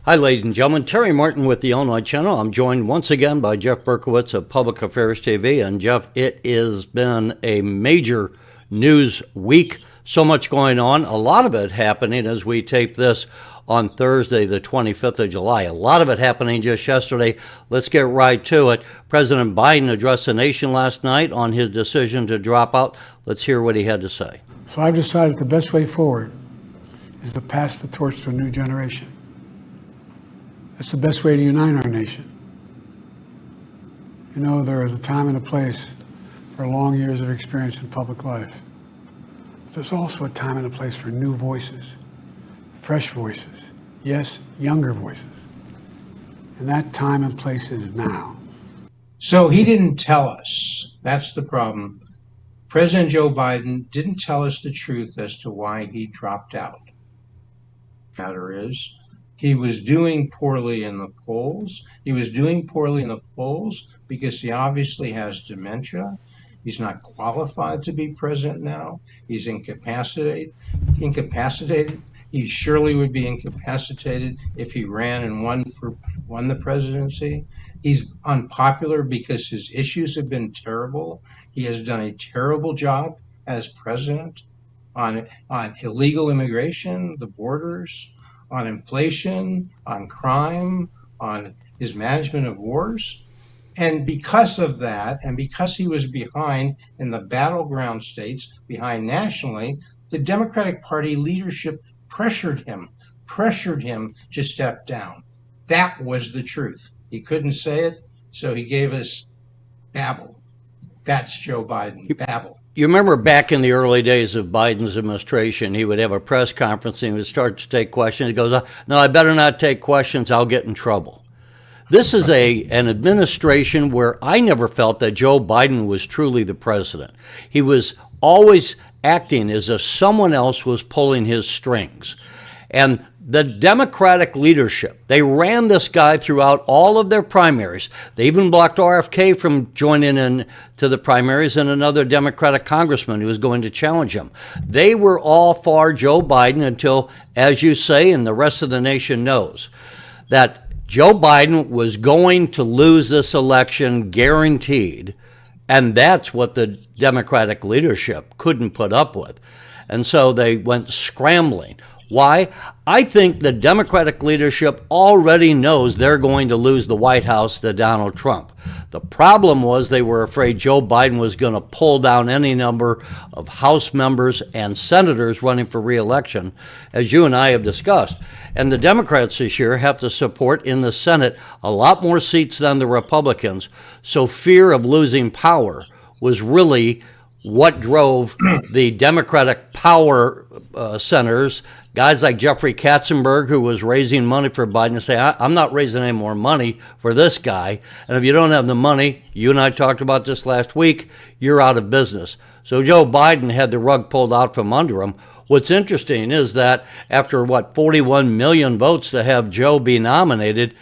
Hi, ladies and gentlemen. Terry Martin with the Illinois Channel. I'm joined once again by Jeff Berkowitz of Public Affairs TV. And Jeff, it has been a major news week. So much going on. A lot of it happening as we tape this on Thursday, the 25th of July. A lot of it happening just yesterday. Let's get right to it. President Biden addressed the nation last night on his decision to drop out. Let's hear what he had to say. So I've decided the best way forward is to pass the torch to a new generation. That's the best way to unite our nation. You know, there is a time and a place for long years of experience in public life. There's also a time and a place for new voices, fresh voices, yes, younger voices. And that time and place is now. So he didn't tell us. That's the problem. President Joe Biden didn't tell us the truth as to why he dropped out. The matter is, he was doing poorly in the polls. He was doing poorly in the polls because he obviously has dementia. He's not qualified to be president now. He's incapacitated. He surely would be incapacitated if he ran and won the presidency. He's unpopular because his issues have been terrible. He has done a terrible job as president on illegal immigration, the borders, on inflation, on crime, on his management of wars. And because of that, and because he was behind in the battleground states, behind nationally, the Democratic Party leadership pressured him to step down. That was the truth. He couldn't say it, so he gave us babble. That's Joe Biden, babble. You remember back in the early days of Biden's administration, he would have a press conference and he would start to take questions. He goes, no, I better not take questions. I'll get in trouble. This is an administration where I never felt that Joe Biden was truly the president. He was always acting as if someone else was pulling his strings. And the Democratic leadership, they ran this guy throughout all of their primaries. They even blocked RFK from joining in to the primaries and another Democratic congressman who was going to challenge him. They were all for Joe Biden until, as you say, and the rest of the nation knows, that Joe Biden was going to lose this election guaranteed, and that's what the Democratic leadership couldn't put up with. And so they went scrambling. Why? I think the Democratic leadership already knows they're going to lose the White House to Donald Trump. The problem was they were afraid Joe Biden was going to pull down any number of House members and senators running for re-election, as you and I have discussed. And the Democrats this year have to support in the Senate a lot more seats than the Republicans. So fear of losing power was really what drove the Democratic power centers, guys like Jeffrey Katzenberg, who was raising money for Biden, to say, I'm not raising any more money for this guy. And if you don't have the money, you and I talked about this last week, you're out of business. So Joe Biden had the rug pulled out from under him. What's interesting is that after, 41 million votes to have Joe be nominated,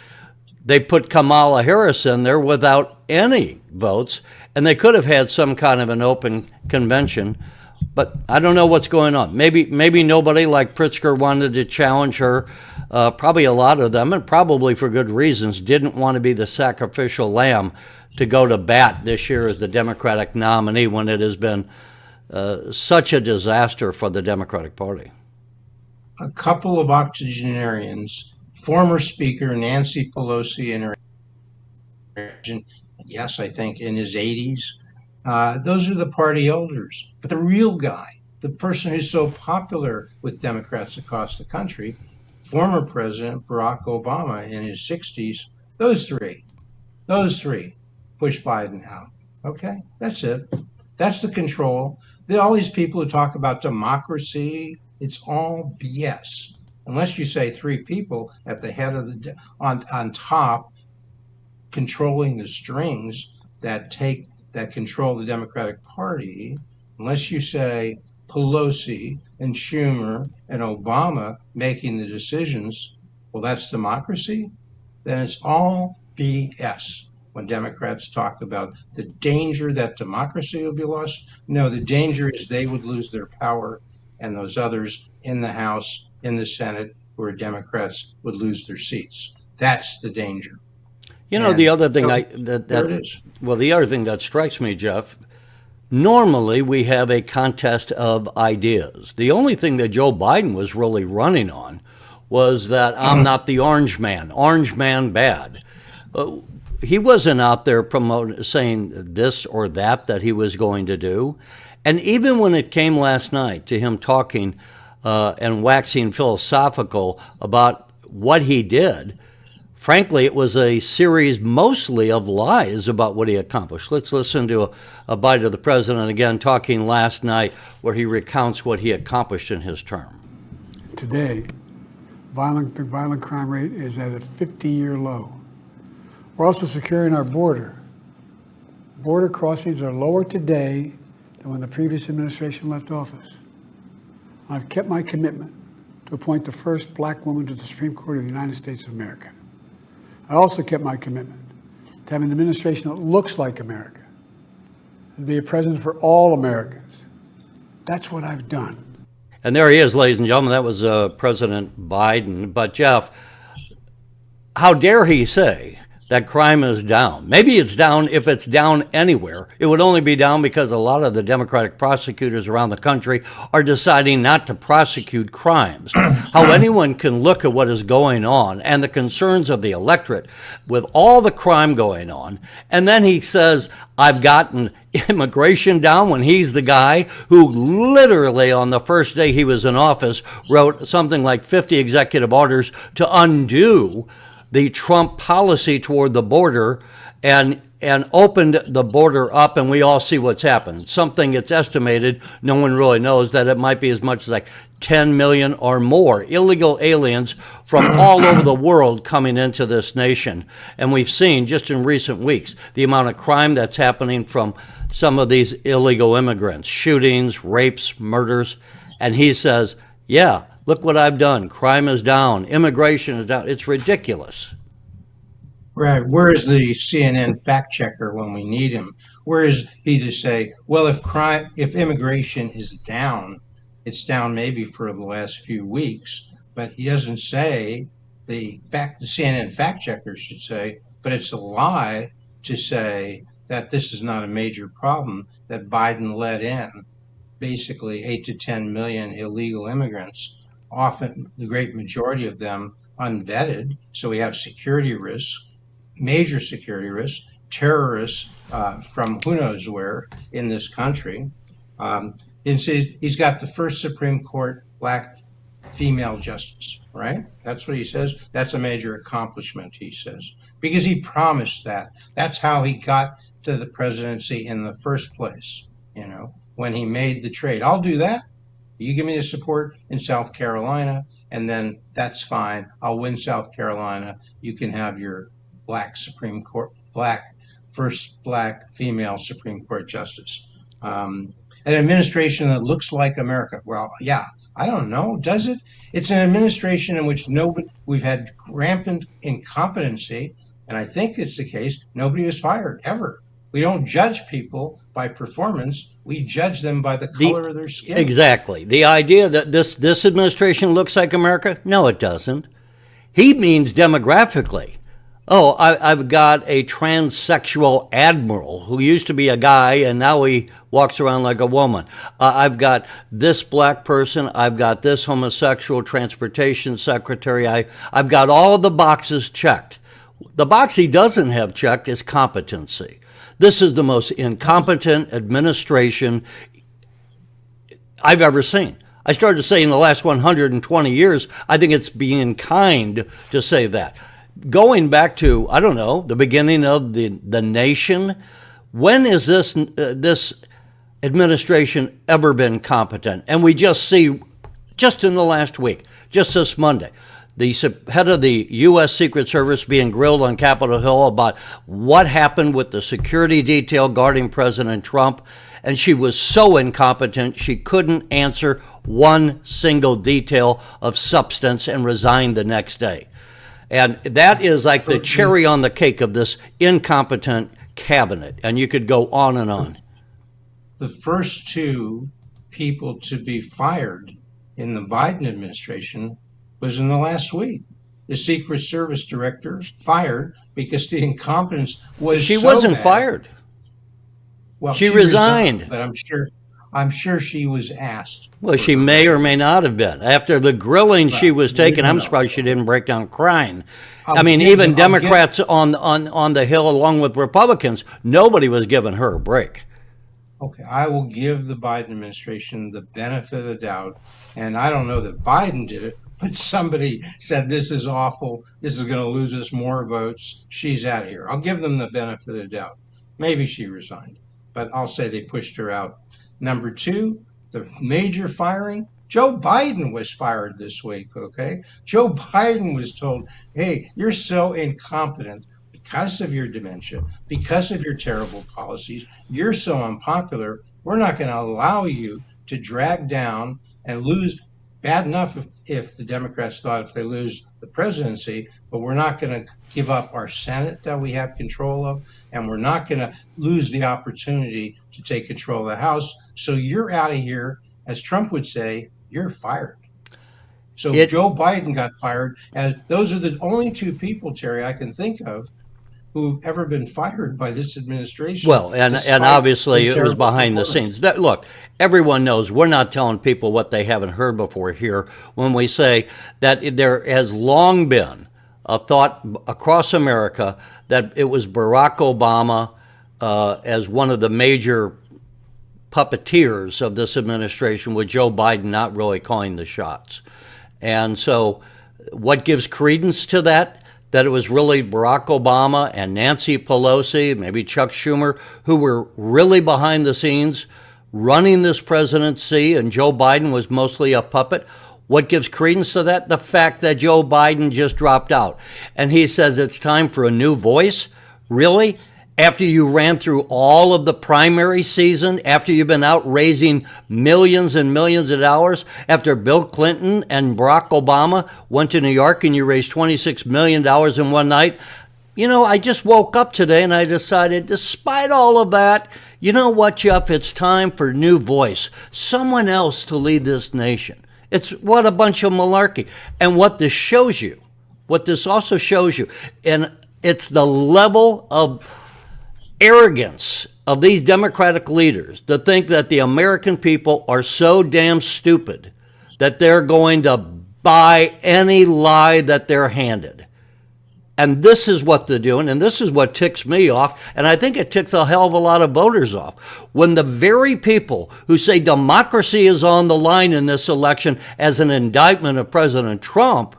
they put Kamala Harris in there without any votes, and they could have had some kind of an open convention. But I don't know what's going on. Maybe nobody like Pritzker wanted to challenge her. Probably a lot of them, and probably for good reasons, didn't want to be the sacrificial lamb to go to bat this year as the Democratic nominee when it has been such a disaster for the Democratic Party. A couple of octogenarians, former Speaker Nancy Pelosi in her, yes, I think in his 80s, those are the party elders. But the real guy, the person who's so popular with Democrats across the country, former President Barack Obama in his 60s, those three push Biden out. Okay, that's it. That's the control. All these people who talk about democracy, it's all BS. Unless you say three people at the head of on top controlling the strings that control the Democratic Party, unless you say Pelosi and Schumer and Obama making the decisions, well, that's democracy, then it's all BS. When Democrats talk about the danger that democracy will be lost, no, the danger is they would lose their power and those others in the House, in the Senate, where Democrats would lose their seats. That's the danger. You know, And the other thing so there it is. the other thing that strikes me, Jeff, normally we have a contest of ideas. The only thing that Joe Biden was really running on was that I'm not the orange man bad. He wasn't out there saying this or that he was going to do. And even when it came last night to him talking and waxing philosophical about what he did, frankly, it was a series mostly of lies about what he accomplished. Let's listen to a bite of the president again talking last night where he recounts what he accomplished in his term. Today, the violent crime rate is at a 50-year low. We're also securing our border. Border crossings are lower today than when the previous administration left office. I've kept my commitment to appoint the first black woman to the Supreme Court of the United States of America. I also kept my commitment to have an administration that looks like America and be a president for all Americans. That's what I've done. And there he is, ladies and gentlemen. That was President Biden. But, Jeff, how dare he say that crime is down? Maybe it's down if it's down anywhere. It would only be down because a lot of the Democratic prosecutors around the country are deciding not to prosecute crimes. How anyone can look at what is going on and the concerns of the electorate with all the crime going on, and then he says, I've gotten immigration down, when he's the guy who literally on the first day he was in office wrote something like 50 executive orders to undo the Trump policy toward the border and opened the border up, and we all see what's happened. Something it's estimated, no one really knows, that it might be as much as like 10 million or more illegal aliens from all over the world coming into this nation. And we've seen just in recent weeks the amount of crime that's happening from some of these illegal immigrants, shootings, rapes, murders. And he says, yeah, look what I've done. Crime is down. Immigration is down. It's ridiculous. Right. Where is the CNN fact checker when we need him? Where is he to say, well, if immigration is down, it's down maybe for the last few weeks, but he doesn't say the CNN fact checker should say, but it's a lie to say that this is not a major problem, that Biden let in basically 8 to 10 million illegal immigrants, often the great majority of them unvetted. So we have security risks, major security risks, terrorists from who knows where in this country. He's got the first Supreme Court black female justice, right? That's what he says. That's a major accomplishment, he says, because he promised that. That's how he got to the presidency in the first place, when he made the trade. I'll do that. You give me the support in South Carolina, and then that's fine. I'll win South Carolina. You can have your black Supreme Court, first black female Supreme Court justice. An administration that looks like America. Well, yeah, I don't know. Does it? It's an administration in which we've had rampant incompetency, and I think it's the case. Nobody was fired ever. We don't judge people by performance. We judge them by the color of their skin. Exactly. The idea that this administration looks like America, no, it doesn't. He means demographically. Oh, I've got a transsexual admiral who used to be a guy and now he walks around like a woman. I've got this black person. I've got this homosexual transportation secretary. I've got all of the boxes checked. The box he doesn't have checked is competency. This is the most incompetent administration I've ever seen. I started to say in the last 120 years, I think it's being kind to say that. Going back to, I don't know, the beginning of the nation, when is this administration ever been competent? And we just see, just in the last week, just this Monday, the head of the U.S. Secret Service being grilled on Capitol Hill about what happened with the security detail guarding President Trump. And she was so incompetent, she couldn't answer one single detail of substance and resigned the next day. And that is like the cherry on the cake of this incompetent cabinet. And you could go on and on. The first two people to be fired in the Biden administration was in the last week. The Secret Service director fired because the incompetence was She so wasn't bad. fired. Well, She resigned. but I'm sure she was asked. Well, she may or may not have been. After the grilling she was taking, I'm surprised she didn't break down crying. I mean, even Democrats on the Hill, along with Republicans, nobody was giving her a break. Okay, I will give the Biden administration the benefit of the doubt, and I don't know that Biden did it, but somebody said this is awful, this is going to lose us more votes, she's out of here. I'll give them the benefit of the doubt. Maybe she resigned, but I'll say they pushed her out. Number two, the major firing, Joe Biden was fired this week, okay? Joe Biden was told, hey, you're so incompetent because of your dementia, because of your terrible policies, you're so unpopular, we're not going to allow you to drag down and lose. Bad enough if the Democrats thought if they lose the presidency, but we're not going to give up our Senate that we have control of, and we're not going to lose the opportunity to take control of the House. So you're out of here. As Trump would say, you're fired. So Joe Biden got fired. And those are the only two people, Terry, I can think of who've ever been fired by this administration. Well, and obviously it was behind the scenes. Look, everyone knows we're not telling people what they haven't heard before here when we say that there has long been a thought across America that it was Barack Obama as one of the major puppeteers of this administration, with Joe Biden not really calling the shots. And so what gives credence to that? That it was really Barack Obama and Nancy Pelosi, maybe Chuck Schumer, who were really behind the scenes running this presidency, and Joe Biden was mostly a puppet. What gives credence to that? The fact that Joe Biden just dropped out. And he says it's time for a new voice? Really? After you ran through all of the primary season, after you've been out raising millions and millions of dollars, after Bill Clinton and Barack Obama went to New York and you raised $26 million in one night. You know, I just woke up today and I decided, despite all of that, you know what, Jeff, it's time for a new voice, someone else to lead this nation. It's what a bunch of malarkey. And what this shows you, what this also shows you, and it's the level of arrogance of these Democratic leaders to think that the American people are so damn stupid that they're going to buy any lie that they're handed. And this is what they're doing, and this is what ticks me off, and I think it ticks a hell of a lot of voters off. When the very people who say democracy is on the line in this election as an indictment of President Trump,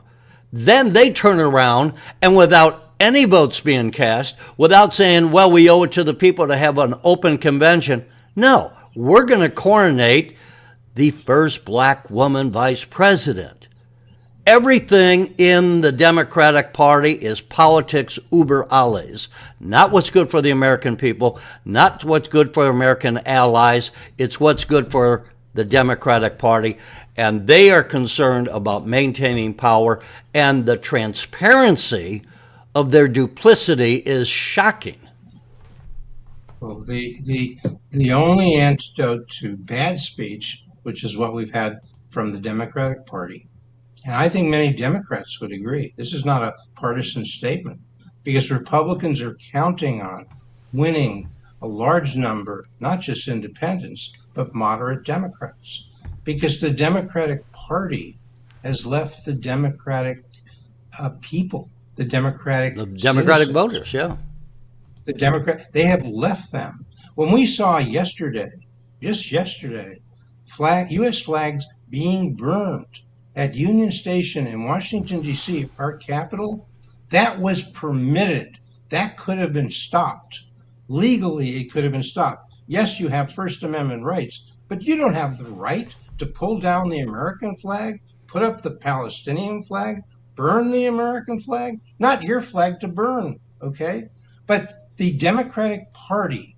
then they turn around and without any votes being cast, without saying, well, we owe it to the people to have an open convention. No, we're going to coronate the first black woman vice president. Everything in the Democratic Party is politics uber alles. Not what's good for the American people, not what's good for American allies. It's what's good for the Democratic Party. And they are concerned about maintaining power, and the transparency of their duplicity is shocking. Well, the only antidote to bad speech, which is what we've had from the Democratic Party, and I think many Democrats would agree, this is not a partisan statement, because Republicans are counting on winning a large number, not just independents, but moderate Democrats, because the Democratic Party has left the Democratic people, the Democratic voters, yeah. They have left them. When we saw yesterday, just yesterday, U.S. flags being burned at Union Station in Washington, D.C., our capital, that was permitted. That could have been stopped. Legally, it could have been stopped. Yes, you have First Amendment rights, but you don't have the right to pull down the American flag, put up the Palestinian flag, burn the American flag, not your flag to burn, okay? But the Democratic Party,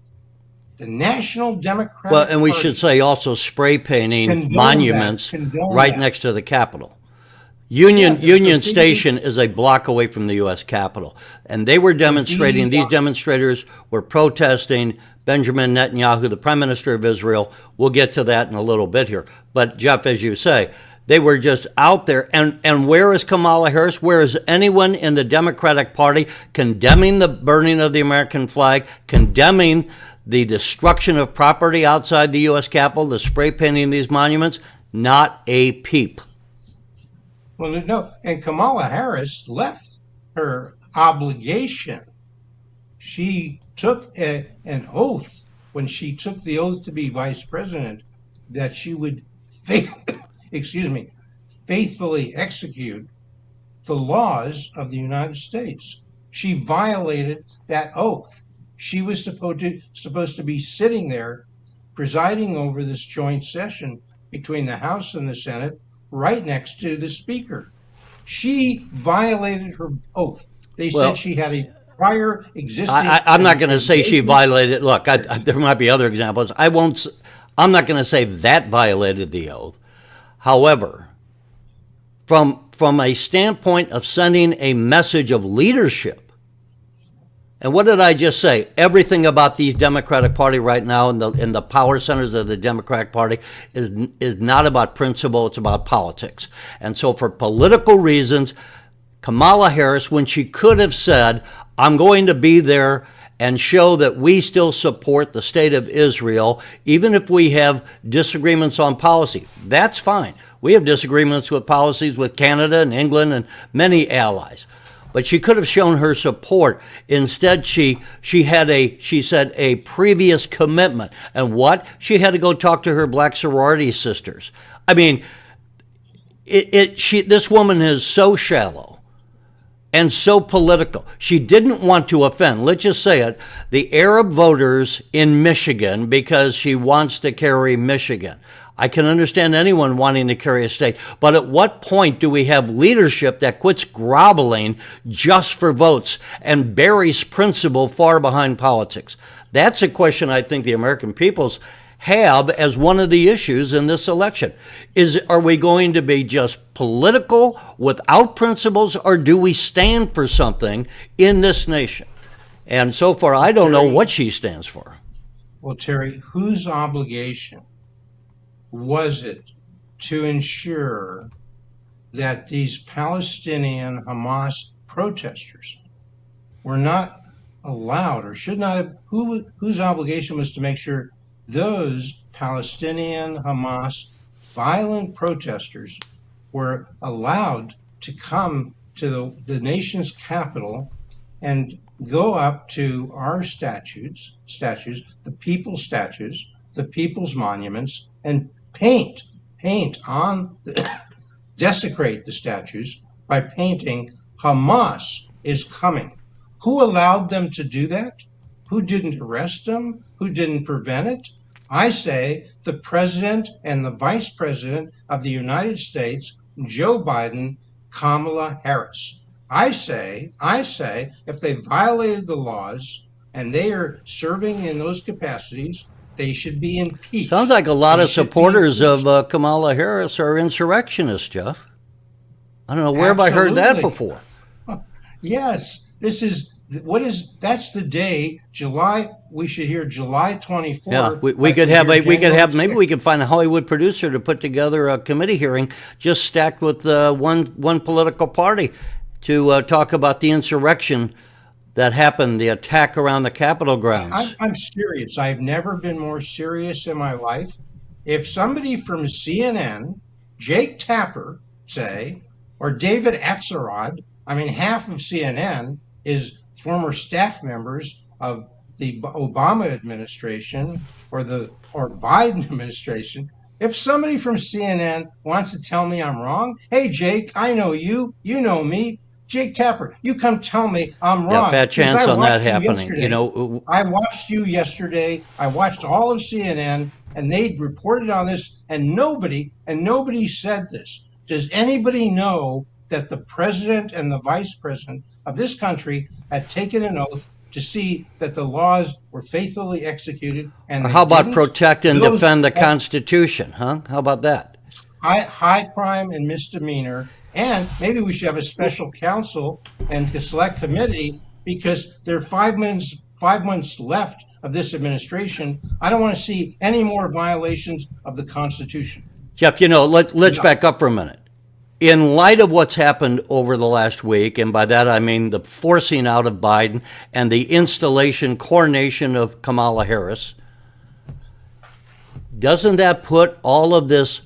the National Democratic Party. Well, and we should say also spray painting monuments right next to the Capitol. Union Station is a block away from the U.S. Capitol. And they were demonstrating, these demonstrators were protesting Benjamin Netanyahu, the Prime Minister of Israel. We'll get to that in a little bit here. But, Jeff, as you say, They were just out there. And where is Kamala Harris? Where is anyone in the Democratic Party condemning the burning of the American flag, condemning the destruction of property outside the U.S. Capitol, the spray painting these monuments? Not a peep. Well, no, and Kamala Harris left her obligation. She took an oath when she took the oath to be vice president that she would faithfully execute the laws of the United States. She violated that oath. She was supposed to be sitting there presiding over this joint session between the House and the Senate right next to the Speaker. She violated her oath. They said she had a prior existing. I'm not going to say she violated. Look, there might be other examples. I'm not going to say that violated the oath. However, from a standpoint of sending a message of leadership, and what did I just say? Everything about these Democratic Party right now in the power centers of the Democratic Party is not about principle, it's about politics. And so for political reasons, Kamala Harris, when she could have said, I'm going to be there and show that we still support the state of Israel, even if we have disagreements on policy, that's fine. We have disagreements with policies with Canada and England and many allies. But she could have shown her support. Instead, she said a previous commitment. And what? She had to go talk to her black sorority sisters. I mean, this woman is so shallow and so political. She didn't want to offend, let's just say it, the Arab voters in Michigan because she wants to carry Michigan. I can understand anyone wanting to carry a state, but at what point do we have leadership that quits groveling just for votes and buries principle far behind politics? That's a question I think the American peoples have as one of the issues in this election. Are we going to be just political without principles, or do we stand for something in this nation? And so far, I don't know what she stands for. Well, Terry, whose obligation was it to ensure that these Palestinian Hamas protesters were not allowed, or should not have, whose obligation was to make sure those Palestinian Hamas violent protesters were allowed to come to the nation's capital and go up to our statues, the people's statues, the people's monuments, and desecrate the statues by painting Hamas is coming. Who allowed them to do that? Who didn't arrest them? Who didn't prevent it? I say the president and the vice president of the United States, Joe Biden, Kamala Harris. I say, if they violated the laws and they are serving in those capacities, they should be impeached. Sounds like a lot of supporters of Kamala Harris are insurrectionists, Jeff. I don't know, where have I heard that before? Yes, that's the day, we should hear July 24th. Yeah, we could have, maybe we could find a Hollywood producer to put together a committee hearing just stacked with one political party to talk about the insurrection that happened, the attack around the Capitol grounds. I'm serious. I've never been more serious in my life. If somebody from CNN, Jake Tapper, say, or David Axelrod, half of CNN is former staff members of the Obama administration or Biden administration. If somebody from CNN wants to tell me I'm wrong, hey, Jake, I know you, you know me. Jake Tapper, you come tell me I'm wrong. Yeah, fat chance on that happening. I watched you yesterday. I watched all of CNN, and they reported on this, and nobody said this. Does anybody know that the president and the vice president of this country had taken an oath to see that the laws were faithfully executed? And how about protect and defend the Constitution, huh? How about that? High crime and misdemeanor. And maybe we should have a special counsel and a select committee, because there are 5 months left of this administration. I don't want to see any more violations of the Constitution. Jeff, let's back up for a minute. In light of what's happened over the last week, and by that I mean the forcing out of Biden and the installation, coronation of Kamala Harris, doesn't that put all of this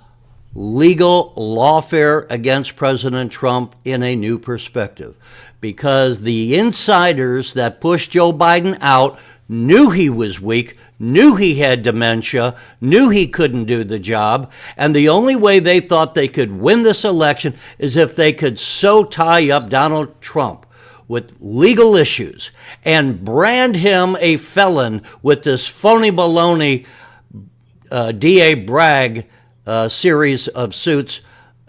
legal lawfare against President Trump in a new perspective? Because the insiders that pushed Joe Biden out knew he was weak, knew he had dementia, knew he couldn't do the job, and the only way they thought they could win this election is if they could so tie up Donald Trump with legal issues and brand him a felon with this phony baloney D.A. Bragg series of suits.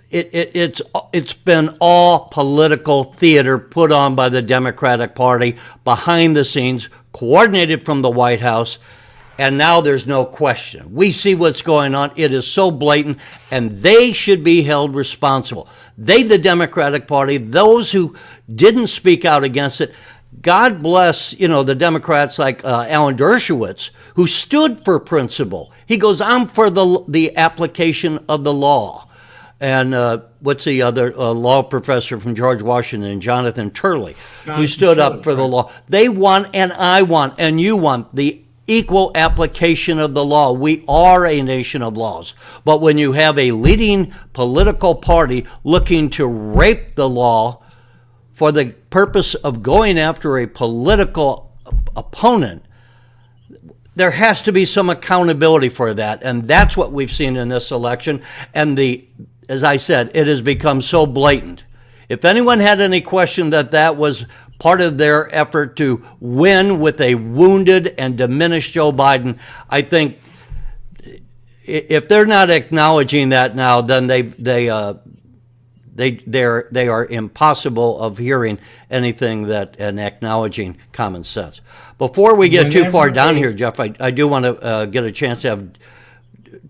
It's been all political theater put on by the Democratic Party behind the scenes, coordinated from the White House, and now there's no question. We see what's going on. It is so blatant, and they should be held responsible. They, the Democratic Party, those who didn't speak out against it. God bless, the Democrats like Alan Dershowitz, who stood for principle. He goes, I'm for the application of the law. And what's the other law professor from George Washington, Jonathan Turley, who stood up for the law. They want, and I want, and you want the equal application of the law. We are a nation of laws. But when you have a leading political party looking to rape the law for the purpose of going after a political opponent, there has to be some accountability for that. And that's what we've seen in this election. And as I said, it has become so blatant. If anyone had any question that was part of their effort to win with a wounded and diminished Joe Biden, I think if they're not acknowledging that now, then they are impossible of hearing anything and acknowledging common sense. Before we get too far down here, Jeff, I do want to get a chance to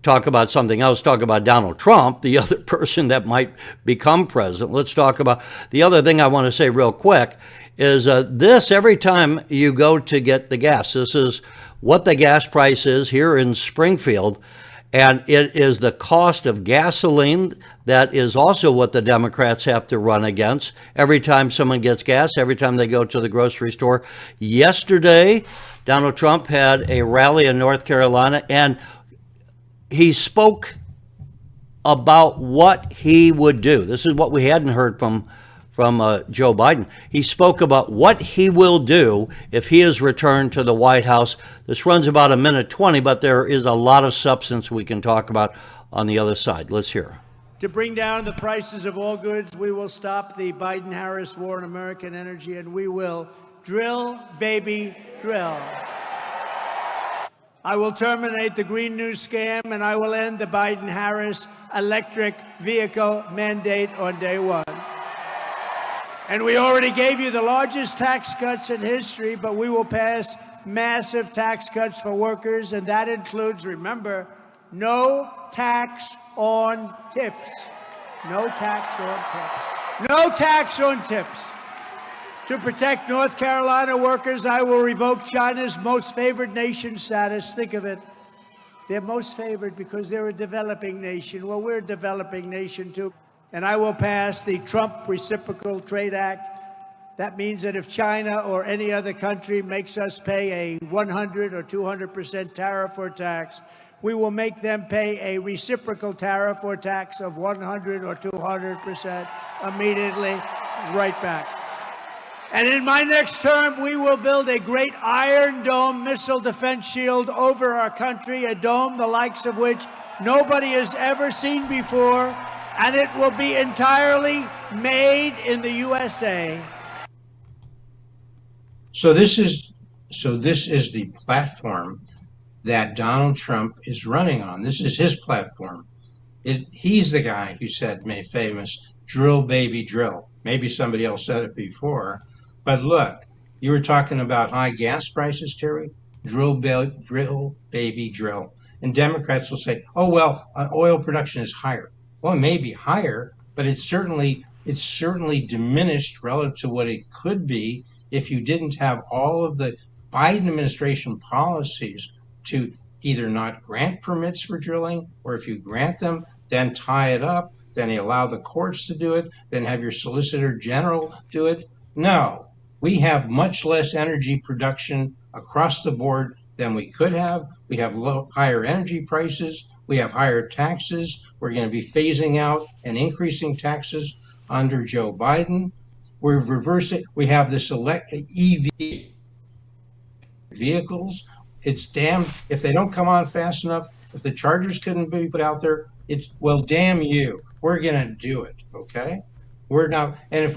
talk about something else, talk about Donald Trump, the other person that might become president. Let's talk about the other thing I want to say real quick is this, every time you go to get the gas, this is what the gas price is here in Springfield, and it is the cost of gasoline. That is also what the Democrats have to run against every time someone gets gas, every time they go to the grocery store. Yesterday, Donald Trump had a rally in North Carolina, and he spoke about what he would do. This is what we hadn't heard from Joe Biden. He spoke about what he will do if he is returned to the White House. This runs about 1:20, but there is a lot of substance we can talk about on the other side. Let's hear. To bring down the prices of all goods, we will stop the Biden-Harris war on American energy, and we will drill, baby, drill. I will terminate the Green New Scam, and I will end the Biden-Harris electric vehicle mandate on day one. And we already gave you the largest tax cuts in history, but we will pass massive tax cuts for workers, and that includes, remember, no tax on tips. No tax on tips. No tax on tips. To protect North Carolina workers, I will revoke China's most favored nation status. Think of it. They're most favored because they're a developing nation. Well, we're a developing nation, too. And I will pass the Trump Reciprocal Trade Act. That means that if China or any other country makes us pay a 100 or 200% tariff or tax, we will make them pay a reciprocal tariff or tax of 100 or 200% immediately, right back. And in my next term, we will build a great Iron Dome missile defense shield over our country, a dome the likes of which nobody has ever seen before, and it will be entirely made in the USA. So this is the platform that Donald Trump is running on. This is his platform. He's the guy who said, famous, drill, baby, drill. Maybe somebody else said it before. But look, you were talking about high gas prices, Terry. Drill, baby, drill. And Democrats will say, oh, well, oil production is higher. Well, it may be higher, but it's certainly diminished relative to what it could be if you didn't have all of the Biden administration policies to either not grant permits for drilling, or if you grant them, then tie it up, then you allow the courts to do it, then have your Solicitor General do it. No, we have much less energy production across the board than we could have. We have higher energy prices. We have higher taxes. We're going to be phasing out and increasing taxes under Joe Biden. We're reversing. We have this EV vehicles. It's damn if they don't come on fast enough. If the chargers couldn't be put out there, it's well, damn you. We're gonna do it. Okay. We're now, and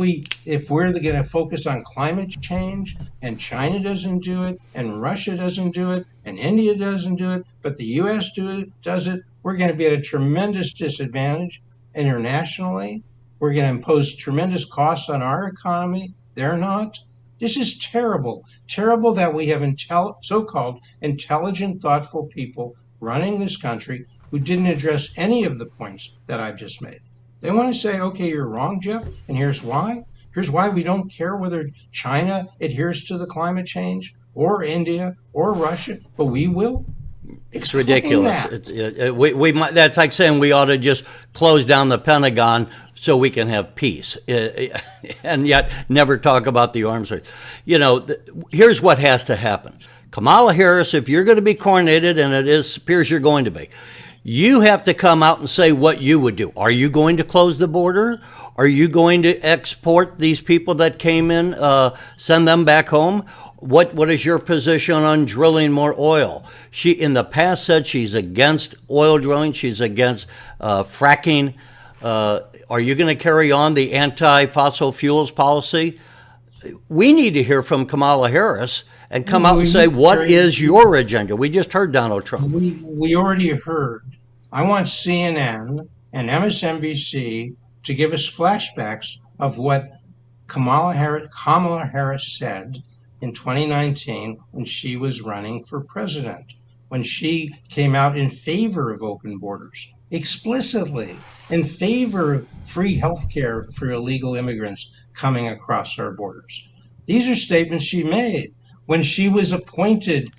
if we're going to focus on climate change, and China doesn't do it, and Russia doesn't do it, and India doesn't do it, but the U.S. does it, we're going to be at a tremendous disadvantage internationally. We're going to impose tremendous costs on our economy. They're not. This is terrible. Terrible that we have so-called intelligent, thoughtful people running this country who didn't address any of the points that I've just made. They want to say, okay, you're wrong, Jeff, and here's why. Here's why we don't care whether China adheres to the climate change, or India, or Russia, but we will. It's ridiculous. We might, that's like saying we ought to just close down the Pentagon so we can have peace, and yet never talk about the arms race. You know, here's what has to happen. Kamala Harris, if you're going to be coronated, and appears you're going to be, you have to come out and say what you would do. Are you going to close the border? Are you going to export these people that came in, send them back home? What is your position on drilling more oil? She, in the past, said she's against oil drilling. She's against fracking. Are you going to carry on the anti-fossil fuels policy? We need to hear from Kamala Harris and come out and say, what is your agenda? We just heard Donald Trump. We already heard. I want CNN and MSNBC to give us flashbacks of what Kamala Harris said in 2019 when she was running for president, when she came out in favor of open borders, explicitly in favor of free health care for illegal immigrants coming across our borders. These are statements she made when she was appointed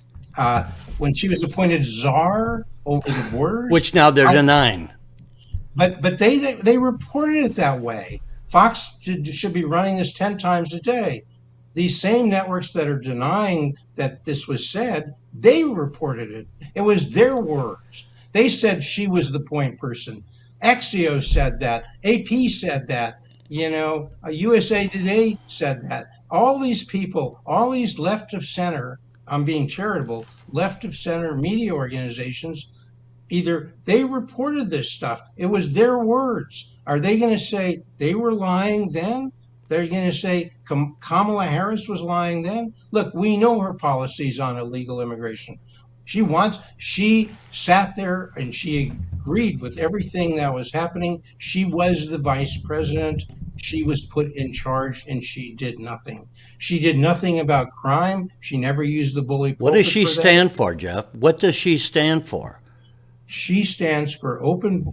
czar over the borders, which now they're denying. But they reported it that way. Fox should be running this 10 times a day. These same networks that are denying that this was said, they reported it. It was their words. They said she was the point person. Axios said that. AP said that. You know, USA Today said that. All these people, all these left of center, I'm being charitable, left of center media organizations, either they reported this stuff. It was their words. Are they going to say they were lying then? They're going to say Kamala Harris was lying then? Look, we know her policies on illegal immigration. She sat there and she agreed with everything that was happening. She was the vice president. She was put in charge and she did nothing. She did nothing about crime. She never used the bully pulpit. What does she stand for, Jeff? What does she stand for? She stands for open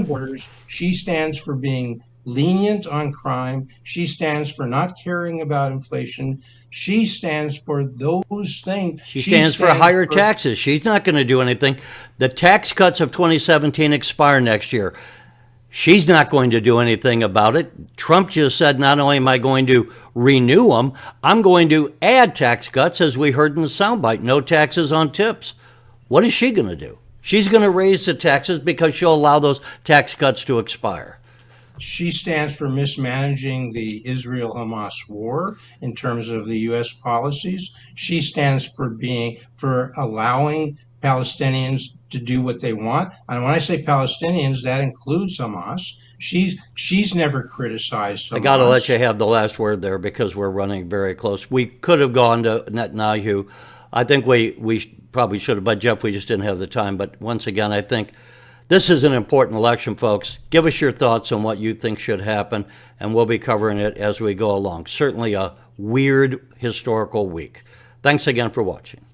borders. She stands for being lenient on crime. She stands for not caring about inflation. She stands for those things. She stands for higher taxes. She's not going to do anything. The tax cuts of 2017 expire next year. She's not going to do anything about it. Trump just said, not only am I going to renew them, I'm going to add tax cuts, as we heard in the soundbite, no taxes on tips. What is she going to do? She's going to raise the taxes because she'll allow those tax cuts to expire. She stands for mismanaging the Israel-Hamas war in terms of the U.S. policies. She stands for allowing Palestinians to do what they want. And when I say Palestinians, that includes Hamas. She's never criticized Hamas. I got to let you have the last word there because we're running very close. We could have gone to Netanyahu. I think we probably should have, but Jeff, we just didn't have the time. But once again, I think this is an important election, folks. Give us your thoughts on what you think should happen, and we'll be covering it as we go along. Certainly a weird historical week. Thanks again for watching.